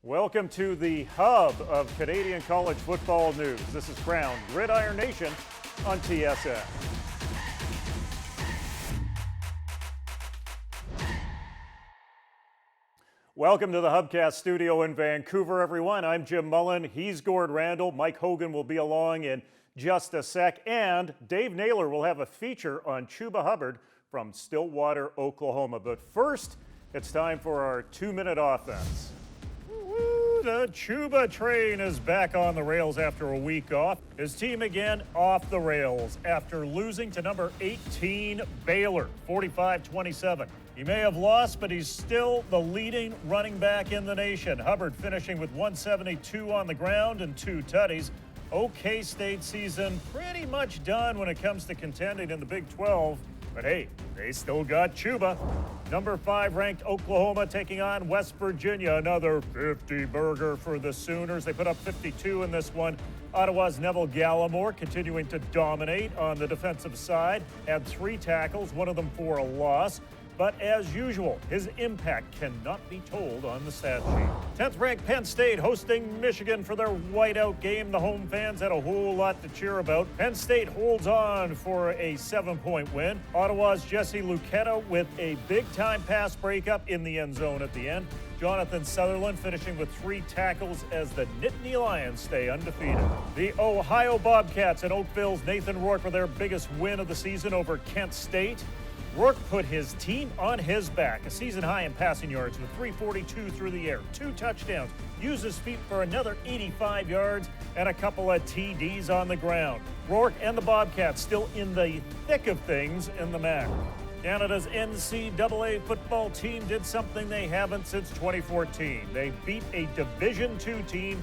Welcome to the hub of Canadian college football news. This is Krown, Gridiron Nation on TSN. Welcome to the Hubcast studio in Vancouver, everyone. I'm Jim Mullen. He's Gord Randall. Mike Hogan will be along in just a sec. And Dave Naylor will have a feature on CHUBA Hubbard from Stillwater, Oklahoma. But first, it's time for our 2-minute offense. The CHUBA train is back on the rails after a week off. His team again off the rails after losing to number 18 Baylor, 45-27. He may have lost, but he's still the leading running back in the nation. Hubbard finishing with 172 on the ground and 2 tutties. OK State season pretty much done when it comes to contending in the Big 12. But hey, they still got CHUBA. Number 5 ranked Oklahoma taking on West Virginia. Another 50-burger for the Sooners. They put up 52 in this one. Ottawa's Neville Gallimore continuing to dominate on the defensive side. Had 3 tackles, one of them for a loss. But as usual, his impact cannot be told on the stat sheet. 10th ranked Penn State hosting Michigan for their whiteout game. The home fans had a whole lot to cheer about. Penn State holds on for a 7-point win. Ottawa's Jesse Luketa with a big-time pass breakup in the end zone at the end. Jonathan Sutherland finishing with 3 tackles as the Nittany Lions stay undefeated. The Ohio Bobcats and Oakville's Nathan Rourke with their biggest win of the season over Kent State. Rourke put his team on his back, a season high in passing yards with 342 through the air, 2 touchdowns, used his feet for another 85 yards, and a couple of TDs on the ground. Rourke and the Bobcats still in the thick of things in the MAC. Canada's NCAA football team did something they haven't since 2014. They beat a Division II team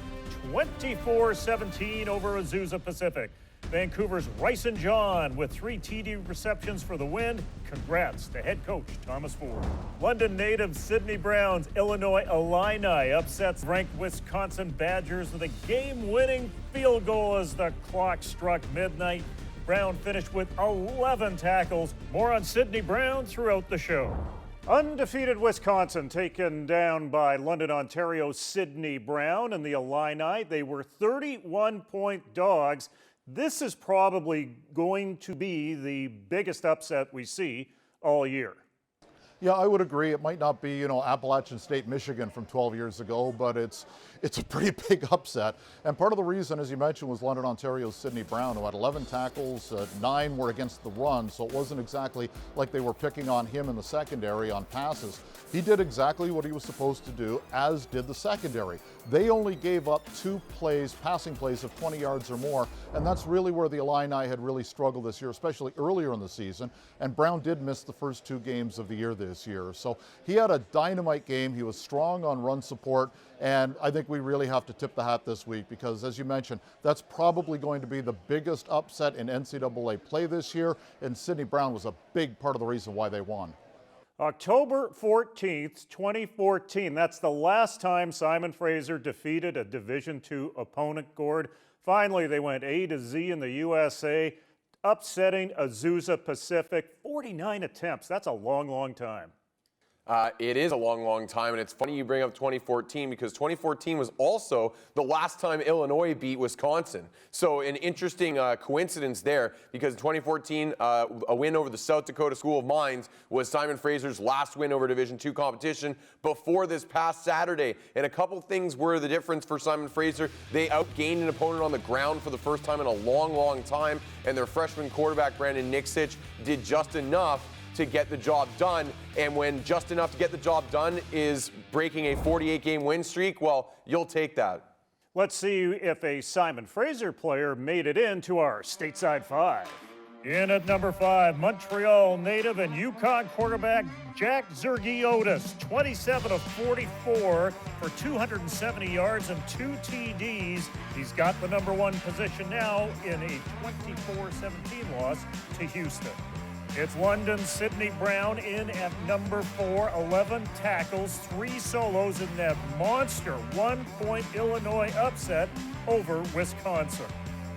24-17 over Azusa Pacific. Vancouver's Ryson John with 3 TD receptions for the win. Congrats to head coach Thomas Ford. London native Sydney Brown's Illinois Illini upsets ranked Wisconsin Badgers with a game-winning field goal as the clock struck midnight. Brown finished with 11 tackles. More on Sydney Brown throughout the show. Undefeated Wisconsin taken down by London, Ontario's Sydney Brown and the Illini. They were 31-point dogs. This is probably going to be the biggest upset we see all year. Yeah, I would agree. It might not be, Appalachian State, Michigan from 12 years ago, but it's a pretty big upset. And part of the reason, as you mentioned, was London, Ontario's Sydney Brown, who had 11 tackles, 9 were against the run, so it wasn't exactly like they were picking on him in the secondary on passes. He did exactly what he was supposed to do, as did the secondary. They only gave up 2 plays, passing plays of 20 yards or more, and that's really where the Illini had really struggled this year, especially earlier in the season. And Brown did miss the first 2 games of the year this year. So he had a dynamite game. He was strong on run support, and I think we really have to tip the hat this week because, as you mentioned, that's probably going to be the biggest upset in NCAA play this year, and Sydney Brown was a big part of the reason why they won. October 14th, 2014. That's the last time Simon Fraser defeated a Division II opponent, Gord. Finally, they went A to Z in the USA, upsetting Azusa Pacific. 49 attempts. That's a long, long time. It is a long, long time, and it's funny you bring up 2014 because 2014 was also the last time Illinois beat Wisconsin. So an interesting coincidence there because in 2014, a win over the South Dakota School of Mines was Simon Fraser's last win over Division II competition before this past Saturday. And a couple things were the difference for Simon Fraser. They outgained an opponent on the ground for the first time in a long, long time, and their freshman quarterback, Brandon Nixich, did just enough to get the job done. And when just enough to get the job done is breaking a 48-game win streak, well, you'll take that. Let's see if a Simon Fraser player made it into our stateside 5. In at number 5, Montreal native and Yukon quarterback Jack Zergiotis, 27 of 44 for 270 yards and 2 TDs. He's got the number 1 position now in a 24-17 loss to Houston. It's London's Sydney Brown in at number 4, 11 tackles, 3 solos in that monster 1-point Illinois upset over Wisconsin.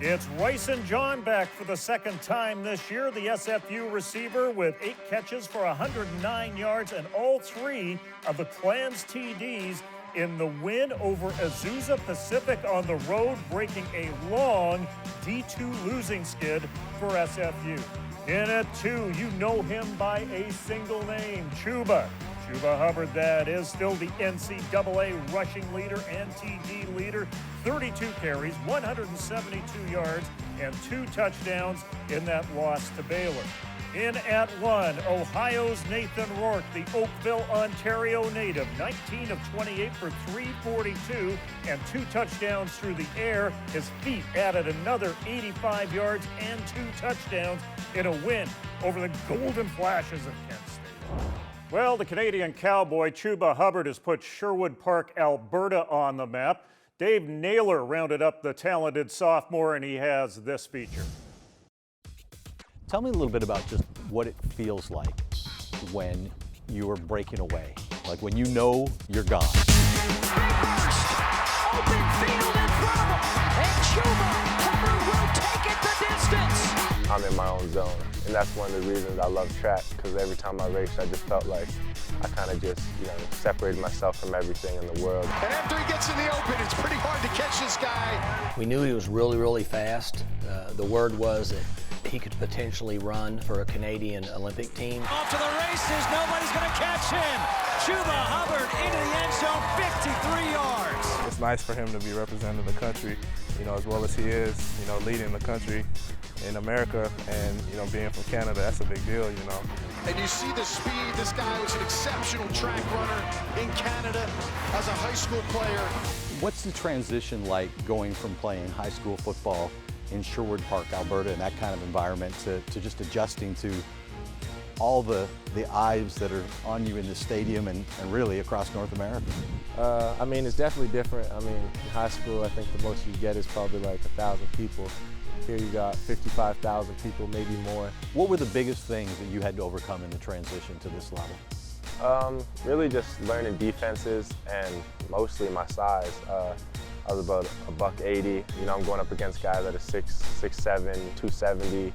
It's Ryson John back for the 2nd time this year, the SFU receiver with 8 catches for 109 yards and all 3 of the Clan's TDs. in the win over Azusa Pacific on the road, breaking a long D2 losing skid for SFU. In at 2, you know him by a single name, CHUBA. CHUBA Hubbard, that is, still the NCAA rushing leader and TD leader. 32 carries, 172 yards, and 2 touchdowns in that loss to Baylor. In at 1, Ohio's Nathan Rourke, the Oakville, Ontario native, 19 of 28 for 342 and 2 touchdowns through the air. His feet added another 85 yards and 2 touchdowns in a win over the Golden Flashes of Kent State. Well, the Canadian cowboy CHUBA Hubbard has put Sherwood Park, Alberta on the map. Dave Naylor rounded up the talented sophomore, and he has this feature. Tell me a little bit about just what it feels like when you are breaking away, like when you know you're gone. Big burst, open field in front of him, and CHUBA Hubbard will take it the distance. I'm in my own zone, and that's one of the reasons I love track, because every time I race, I just felt like I kind of just, separated myself from everything in the world. And after he gets in the open, it's pretty hard to catch this guy. We knew he was really, really fast. The word was that he could potentially run for a Canadian Olympic team. Off to the races, nobody's going to catch him. CHUBA Hubbard into the end zone, 53 yards. It's nice for him to be representing the country, as well as he is, leading the country in America, and being from Canada, that's a big deal, And you see the speed. This guy was an exceptional track runner in Canada as a high school player. What's the transition like going from playing high school football in Sherwood Park, Alberta, in that kind of environment to just adjusting to all the eyes that are on you in the stadium and really across North America? It's definitely different. In high school, I think the most you get is probably like 1,000 people. Here you got 55,000 people, maybe more. What were the biggest things that you had to overcome in the transition to this level? Really just learning defenses and mostly my size. I was about $180. I'm going up against guys that are 6'7", 270,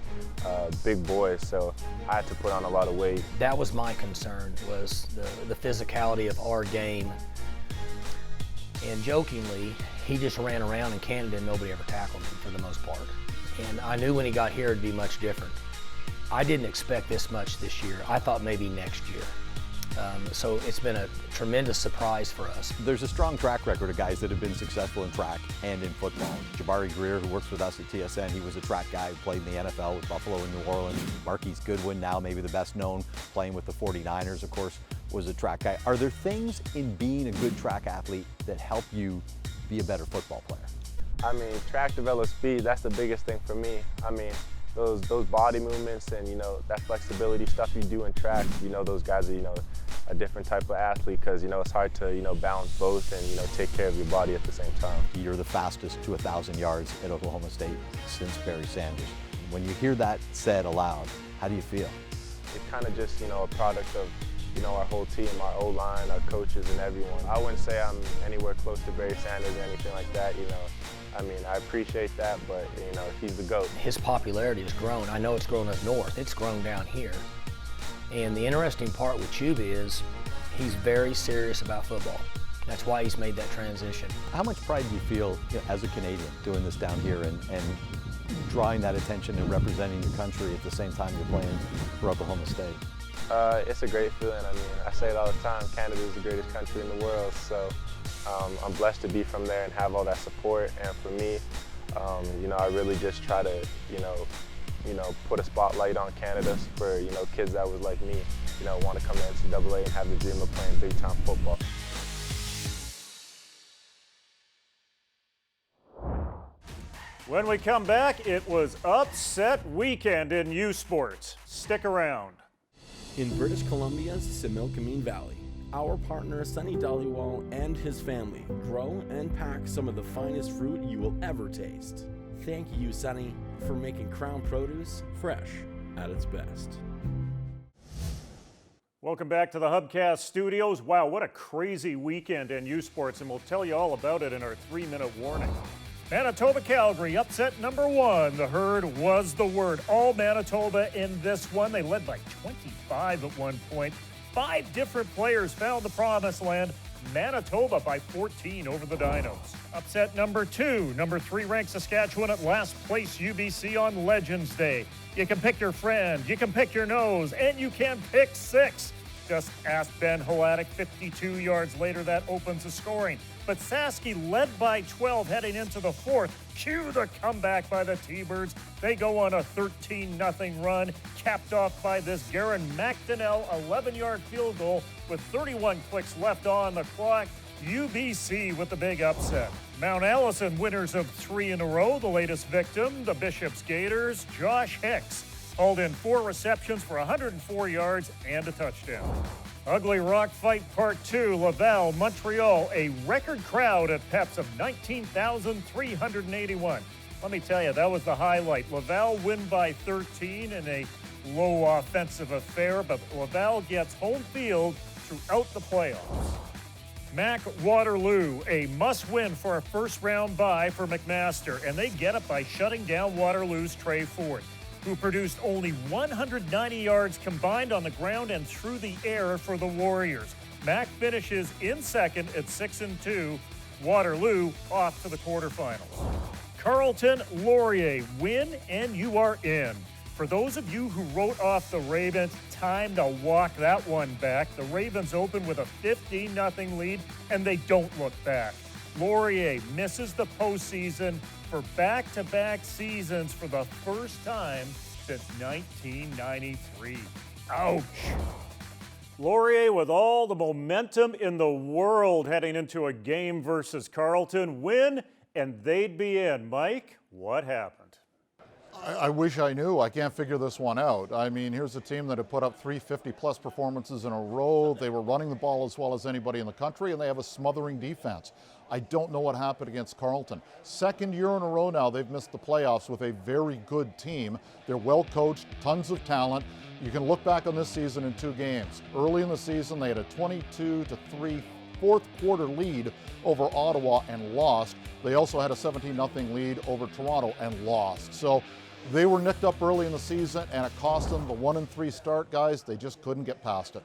big boys, so I had to put on a lot of weight. That was my concern, was the physicality of our game. And jokingly, he just ran around in Canada and nobody ever tackled him for the most part. And I knew when he got here it'd be much different. I didn't expect this much this year. I thought maybe next year. So it's been a tremendous surprise for us. There's a strong track record of guys that have been successful in track and in football. Jabari Greer, who works with us at TSN, he was a track guy who played in the NFL with Buffalo and New Orleans. Marquise Goodwin, now maybe the best known, playing with the 49ers, of course, was a track guy. Are there things in being a good track athlete that help you be a better football player? Track develops speed. That's the biggest thing for me. Those body movements and, that flexibility stuff you do in track, those guys are, a different type of athlete because, it's hard to, balance both and, take care of your body at the same time. You're the fastest to 1,000 yards at Oklahoma State since Barry Sanders. When you hear that said aloud, how do you feel? It's kind of just, a product of, our whole team, our O-line, our coaches, and everyone. I wouldn't say I'm anywhere close to Barry Sanders or anything like that, I appreciate that, but, he's the GOAT. His popularity has grown. I know it's grown up north. It's grown down here. And the interesting part with CHUBA is he's very serious about football. That's why he's made that transition. How much pride do you feel as a Canadian doing this down here and drawing that attention and representing your country at the same time you're playing for Oklahoma State? It's a great feeling. I say it all the time, Canada is the greatest country in the world, so I'm blessed to be from there and have all that support. And for me, I really just try to, put a spotlight on Canada for, kids that was like me, want to come to NCAA and have the dream of playing big-time football. When we come back, it was upset weekend in U Sports. Stick around. In British Columbia's Similkameen Valley, our partner Sonny Dhaliwal and his family grow and pack some of the finest fruit you will ever taste. Thank you, Sonny, for making Krown produce fresh at its best. Welcome back to the Hubcast studios. Wow, what a crazy weekend in U Sports, and we'll tell you all about it in our 3-minute warning. Manitoba Calgary upset number 1. The herd was the word. All Manitoba in this one. They led by 25 at one point. 5 different players found the promised land Manitoba by 14 over the Dinos. Upset number 2. Number 3 ranked Saskatchewan at last place UBC on Legends Day. You can pick your friend, you can pick your nose, and you can pick 6. Just ask Ben Halatic. 52 yards later, that opens the scoring. But Saski led by 12 heading into the 4th. Cue the comeback by the T-Birds. They go on a 13-0 run, capped off by this Garen McDonnell 11-yard field goal with 31 clicks left on the clock. UBC with the big upset. Mount Allison winners of 3 in a row. The latest victim, the Bishops Gators, Josh Hicks, hauled in 4 receptions for 104 yards and a touchdown. Ugly Rock Fight Part 2, Laval, Montreal, a record crowd at Peps of 19,381. Let me tell you, that was the highlight. Laval win by 13 in a low offensive affair, but Laval gets home field throughout the playoffs. Mac Waterloo, a must-win for a first-round bye for McMaster, and they get it by shutting down Waterloo's Trey Ford, who produced only 190 yards combined on the ground and through the air for the Warriors. Mac finishes in second at 6-2. Waterloo off to the quarterfinals. Carleton Laurier, win and you are in. For those of you who wrote off the Ravens, time to walk that one back. The Ravens open with a 15-0 lead, and they don't look back. Laurier misses the postseason for back-to-back seasons for the first time since 1993. Ouch. Laurier with all the momentum in the world heading into a game versus Carleton. Win, and they'd be in. Mike, what happened? I wish I knew. I can't figure this one out. I mean, here's a team that had put up 350-plus performances in a row. They were running the ball as well as anybody in the country, and they have a smothering defense. I don't know what happened against Carleton. Second year in a row now, they've missed the playoffs with a very good team. They're well coached, tons of talent. You can look back on this season in 2 games. Early in the season, they had a 22-3 fourth quarter lead over Ottawa and lost. They also had a 17-0 lead over Toronto and lost. So they were nicked up early in the season, and it cost them the 1-3 start, guys. They just couldn't get past it.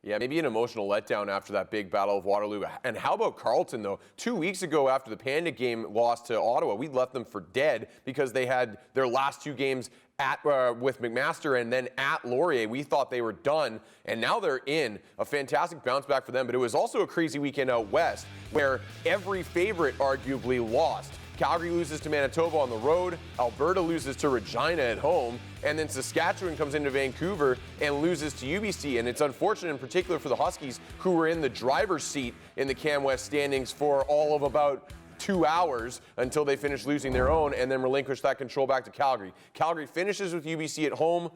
Yeah, maybe an emotional letdown after that big battle of Waterloo. And how about Carleton, though? 2 weeks ago, after the Panda game loss to Ottawa, we left them for dead because they had their last 2 games at with McMaster and then at Laurier. We thought they were done, and now they're in. A fantastic bounce back for them, but it was also a crazy weekend out west where every favorite arguably lost. Calgary loses to Manitoba on the road, Alberta loses to Regina at home, and then Saskatchewan comes into Vancouver and loses to UBC. And it's unfortunate in particular for the Huskies, who were in the driver's seat in the Cam West standings for all of about 2 hours until they finish losing their own and then relinquish that control back to Calgary. Calgary finishes with UBC at home.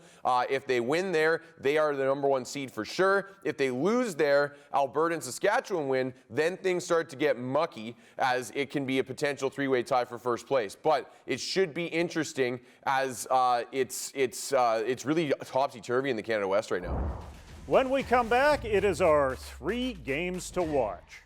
If they win there, they are the #1 seed for sure. If they lose there, Alberta and Saskatchewan win, then things start to get mucky as it can be a potential 3-way tie for first place. But it should be interesting as it's really topsy-turvy in the Canada West right now. When we come back, it is our 3 games to watch.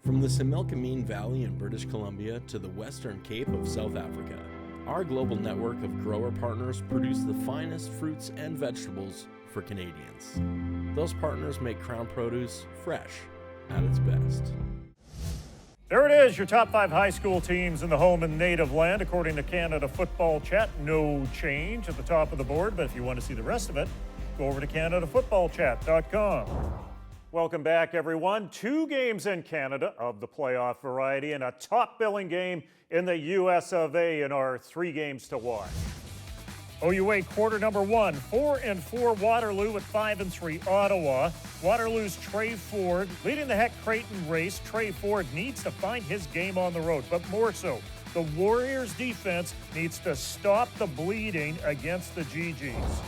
From the Similkameen Valley in British Columbia to the Western Cape of South Africa, our global network of grower partners produce the finest fruits and vegetables for Canadians. Those partners make Krown produce fresh at its best. There it is, your top 5 high school teams in the home and native land, according to Canada Football Chat. No change at the top of the board, but if you want to see the rest of it, go over to CanadaFootballChat.com. Welcome back, everyone. 2 games in Canada of the playoff variety and a top-billing game in the US of A in our 3 games to watch. OUA quarter number 1, 4-4 Waterloo at 5-3 Ottawa. Waterloo's Trey Ford leading the Heck Creighton race. Trey Ford needs to find his game on the road, but more so, the Warriors defense needs to stop the bleeding against the GGs.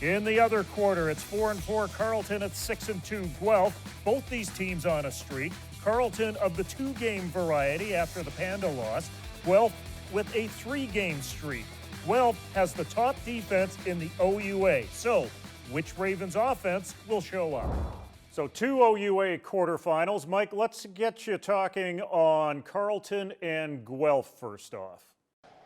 In the other quarter, it's 4-4 Carleton at 6-2 Guelph. Both these teams on a streak. Carleton of the 2-game variety after the Panda loss. Guelph with a 3-game streak. Guelph has the top defense in the OUA. So, which Ravens offense will show up? So 2 OUA quarterfinals. Mike, let's get you talking on Carleton and Guelph first off.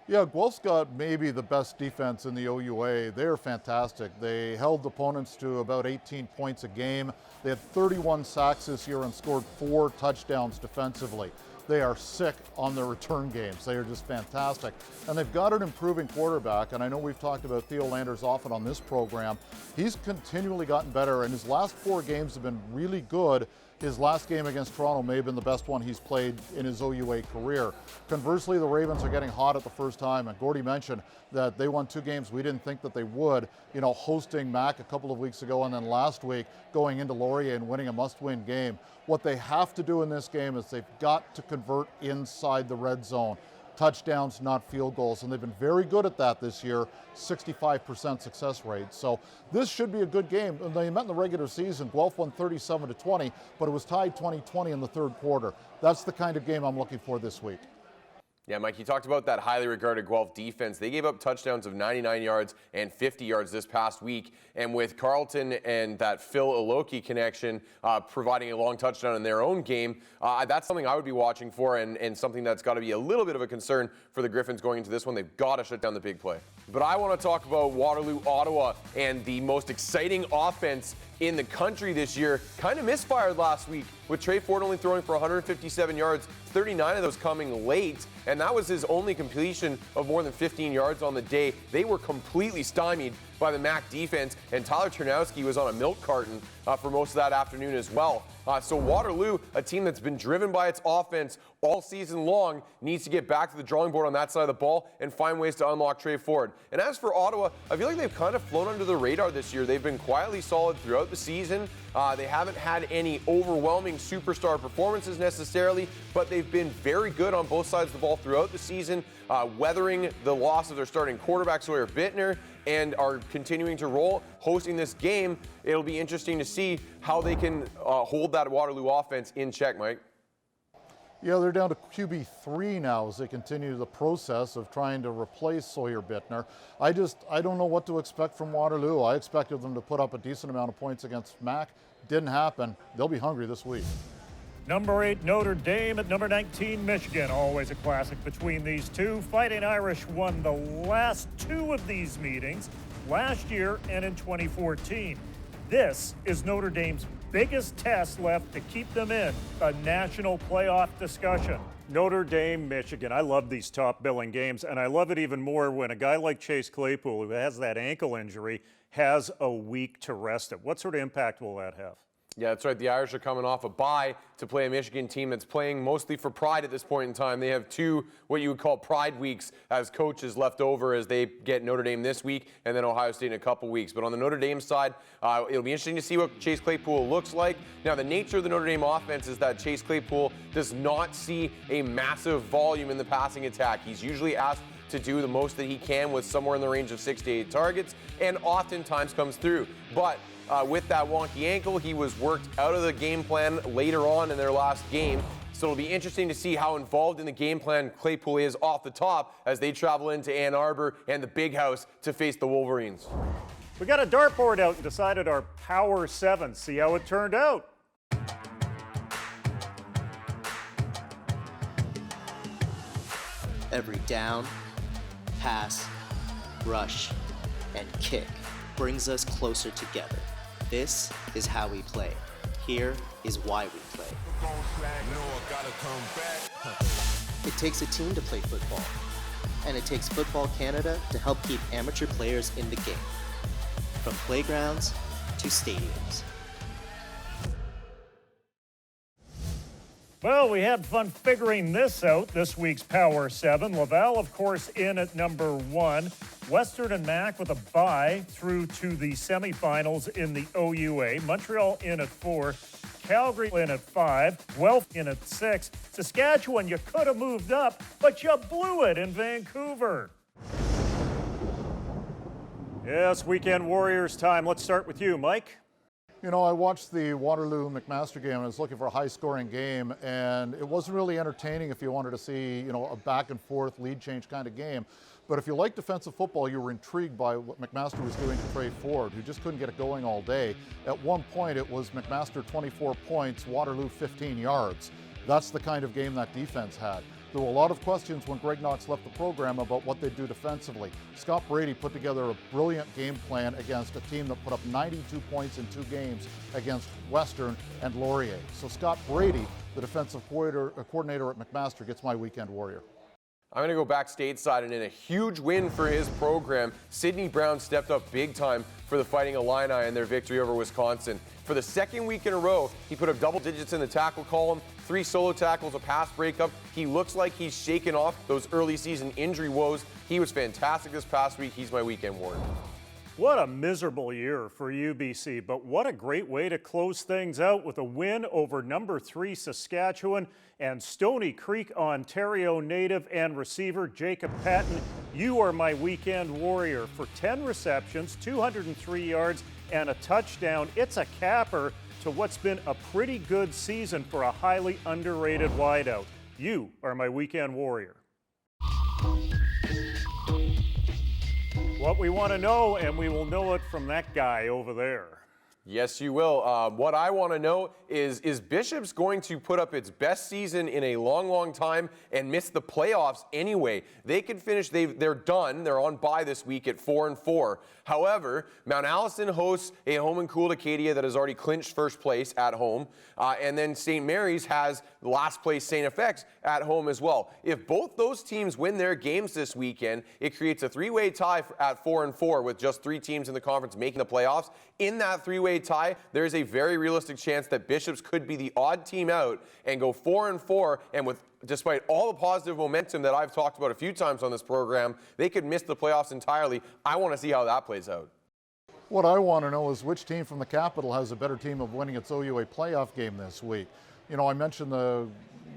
Yeah, Guelph's got maybe the best defense in the OUA. They are fantastic. They held opponents to about 18 points a game. They had 31 sacks this year and scored 4 touchdowns defensively. They are sick on their return games. They are just fantastic. And they've got an improving quarterback, and I know we've talked about Theo Landers often on this program. He's continually gotten better, and his last 4 games have been really good. His last game against Toronto may have been the best one he's played in his OUA career. Conversely, the Ravens are getting hot at the first time, and Gordy mentioned that they won 2 games we didn't think that they would, you know, hosting Mac a couple of weeks ago and then last week going into Laurier and winning a must-win game. What they have to do in this game is they've got to convert inside the red zone. Touchdowns, not field goals, and they've been very good at that this year, 65% success rate. So this should be a good game. They met in the regular season. Guelph won 37-20, but it was tied 20-20 in the third quarter. That's the kind of game I'm looking for this week. Yeah, Mike, you talked about that highly regarded Guelph defense. They gave up touchdowns of 99 yards and 50 yards this past week. And with Carleton and that Phil Iloki connection providing a long touchdown in their own game, that's something I would be watching for and something that's got to be a little bit of a concern for the Griffins going into this one. They've got to shut down the big play. But I want to talk about Waterloo, Ottawa, and the most exciting offense in the country this year. Kind of misfired last week with Trey Ford only throwing for 157 yards, 39 of those coming late, and that was his only completion of more than 15 yards on the day. They were completely stymied by the MAC defense, and Tyler Ternowski was on a milk carton for most of that afternoon as well. So Waterloo, a team that's been driven by its offense all season long, needs to get back to the drawing board on that side of the ball and find ways to unlock Trey Ford. And as for Ottawa, I feel like they've kind of flown under the radar this year. They've been quietly solid throughout the season. They haven't had any overwhelming superstar performances necessarily, but they've been very good on both sides of the ball throughout the season, weathering the loss of their starting quarterback, Sawyer Bittner, and are continuing to roll. Hosting this game, it'll be interesting to see how they can hold that Waterloo offense in check, Mike. Yeah, they're down to QB3 now as they continue the process of trying to replace Sawyer Bittner. I don't know what to expect from Waterloo. I expected them to put up a decent amount of points against Mac. Didn't happen. They'll be hungry this week. Number 8, Notre Dame at number 19, Michigan. Always a classic between these two. Fighting Irish won the last 2 of these meetings last year and in 2014. This is Notre Dame's biggest test left to keep them in a national playoff discussion. Notre Dame, Michigan. I love these top billing games, and I love it even more when a guy like Chase Claypool, who has that ankle injury, has a week to rest it. What sort of impact will that have? Yeah, that's right. The Irish are coming off a bye to play a Michigan team that's playing mostly for pride at this point in time. They have 2 what you would call pride weeks as coaches left over as they get Notre Dame this week and then Ohio State in a couple weeks. But on the Notre Dame side, it'll be interesting to see what Chase Claypool looks like. Now, the nature of the Notre Dame offense is that Chase Claypool does not see a massive volume in the passing attack. He's usually asked to do the most that he can with somewhere in the range of 6 to 8 targets, and oftentimes comes through. But with that wonky ankle, he was worked out of the game plan later on in their last game. So it'll be interesting to see how involved in the game plan Claypool is off the top as they travel into Ann Arbor and the Big House to face the Wolverines. We got a dartboard out and decided our Power 7. See how it turned out. Every down, pass, rush, and kick brings us closer together. This is how we play. Here is why we play. It takes a team to play football, and it takes Football Canada to help keep amateur players in the game, from playgrounds to stadiums. Well, we had fun figuring this out, this week's Power 7. Laval, of course, in at number 1. Western and Mac with a bye through to the semifinals in the OUA. Montreal in at 4. Calgary in at 5. Guelph in at 6. Saskatchewan, you could have moved up, but you blew it in Vancouver. Yes, Weekend Warriors time. Let's start with you, Mike. You know, I watched the Waterloo-McMaster game and I was looking for a high-scoring game, and it wasn't really entertaining if you wanted to see, you know, a back-and-forth lead change kind of game. But if you like defensive football, you were intrigued by what McMaster was doing to Trey Ford, who just couldn't get it going all day. At one point, it was McMaster 24 points, Waterloo 15 yards. That's the kind of game that defense had. There were a lot of questions when Greg Knox left the program about what they'd do defensively. Scott Brady put together a brilliant game plan against a team that put up 92 points in 2 games against Western and Laurier. So Scott Brady, the defensive coordinator at McMaster, gets my weekend warrior. I'm going to go back stateside, and in a huge win for his program, Sidney Brown stepped up big time for the Fighting Illini in their victory over Wisconsin. For the second week in a row, he put up double digits in the tackle column, 3 solo tackles, a pass breakup. He looks like he's shaken off those early season injury woes. He was fantastic this past week. He's my weekend warrior. What a miserable year for UBC, but what a great way to close things out with a win over number 3 Saskatchewan and Stony Creek, Ontario native and receiver Jacob Patten. You are my weekend warrior for 10 receptions, 203 yards, and a touchdown. It's a capper to what's been a pretty good season for a highly underrated wideout. You are my weekend warrior. What we want to know, and we will know it from that guy over there. Yes, you will. What I want to know is Bishop's going to put up its best season in a long, long time and miss the playoffs anyway? They could finish, they're done. They're on bye this week at 4-4. However, Mount Allison hosts a home and cool Acadia that has already clinched first place at home. And then St. Mary's has last place St. FX at home as well. If both those teams win their games this weekend, it creates a 3-way tie at 4-4 with just 3 teams in the conference making the playoffs. In that 3-way tie, there is a very realistic chance that Bishops could be the odd team out and go 4-4, and despite all the positive momentum that I've talked about a few times on this program, they could miss the playoffs entirely. I want to see how that plays out. What I want to know is which team from the capital has a better team of winning its OUA playoff game this week. You know, I mentioned the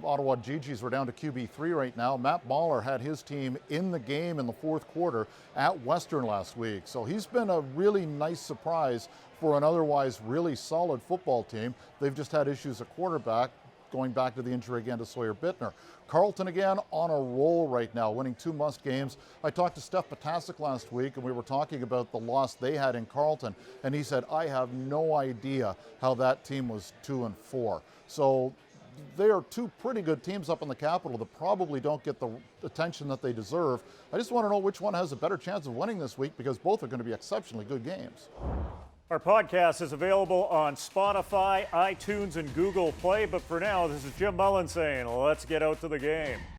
Ottawa GGs were down to QB3 right now. Matt Mahler had his team in the game in the 4th quarter at Western last week. So he's been a really nice surprise for an otherwise really solid football team. They've just had issues at quarterback, going back to the injury again to Sawyer Bittner. Carleton again on a roll right now, winning 2 must games. I talked to Steph Potasic last week, and we were talking about the loss they had in Carleton, and he said, I have no idea how that team was 2-4. So they are 2 pretty good teams up in the capital that probably don't get the attention that they deserve. I just want to know which one has a better chance of winning this week, because both are going to be exceptionally good games. Our podcast is available on Spotify, iTunes, and Google Play. But for now, this is Jim Mullen saying, let's get out to the game.